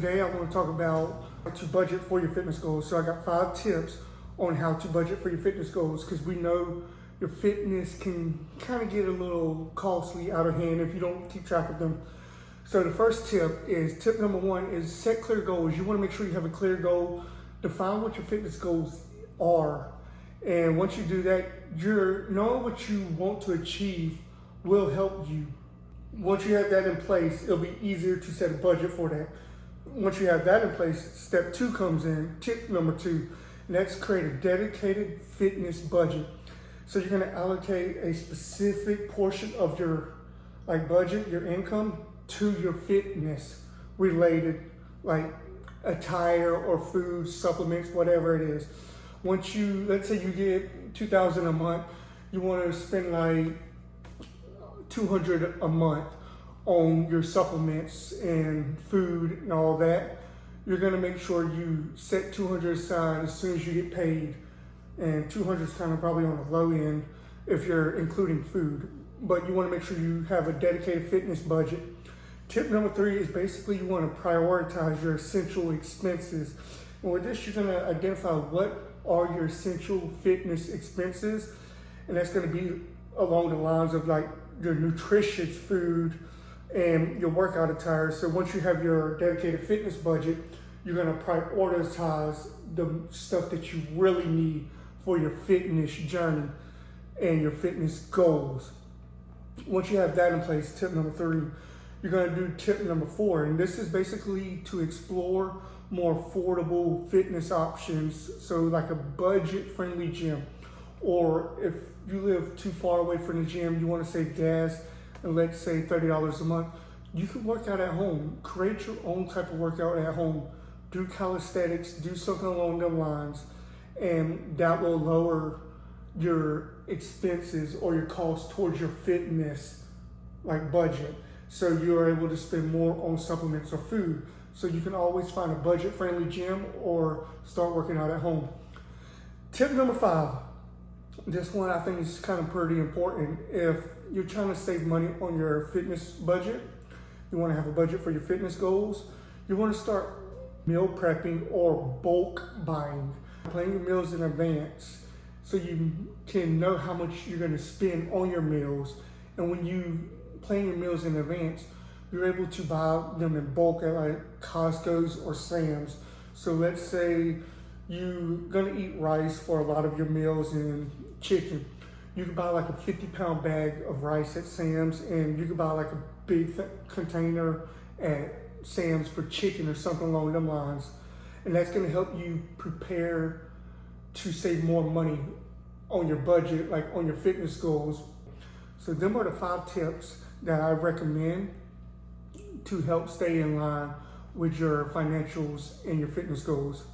today I want to talk about how to budget for your fitness goals. So I got 5 tips on how to budget for your fitness goals, because we know your fitness can kind of get a little costly out of hand if you don't keep track of them. So the first tip number 1 is set clear goals. You want to make sure you have a clear goal. Define what your fitness goals are. And once you do that, knowing what you want to achieve will help you. Once you have that in place, it'll be easier to set a budget for that. Once you have that in place, step 2 comes in, tip number 2, and that's create a dedicated fitness budget. So you're gonna allocate a specific portion of your budget, your income, to your fitness related, like attire or food, supplements, whatever it is. Once let's say you get $2,000 a month, you wanna spend like $200 a month on your supplements and food and all that. You're gonna make sure you set $200 aside as soon as you get paid. And $200 is kind of probably on the low end if you're including food, but you wanna make sure you have a dedicated fitness budget. Tip number 3 is basically you wanna prioritize your essential expenses. And with this, you're gonna identify what are your essential fitness expenses, and that's gonna be along the lines of like your nutritious food and your workout attire. So once you have your dedicated fitness budget, you're gonna prioritize the stuff that you really need for your fitness journey and your fitness goals. Once you have that in place, tip number 3, you're gonna do tip number 4, and this is basically to explore more affordable fitness options. So like a budget-friendly gym, or if you live too far away from the gym, you wanna save gas, and let's say $30 a month, you can work out at home. Create your own type of workout at home. Do calisthenics, do something along those lines, and that will lower your expenses or your costs towards your fitness budget. So you're able to spend more on supplements or food. So you can always find a budget-friendly gym or start working out at home. Tip number 5. This one I think is kind of pretty important. If you're trying to save money on your fitness budget, you want to have a budget for your fitness goals, you want to start meal prepping or bulk buying. Plan your meals in advance so you can know how much you're going to spend on your meals. And when you plan your meals in advance, you're able to buy them in bulk at like Costco's or Sam's. So let's say you're gonna eat rice for a lot of your meals and chicken. You can buy like a 50-pound bag of rice at Sam's, and you can buy like a big container at Sam's for chicken or something along them lines. And that's gonna help you prepare to save more money on your budget, like on your fitness goals. So them are the 5 tips that I recommend to help stay in line with your financials and your fitness goals.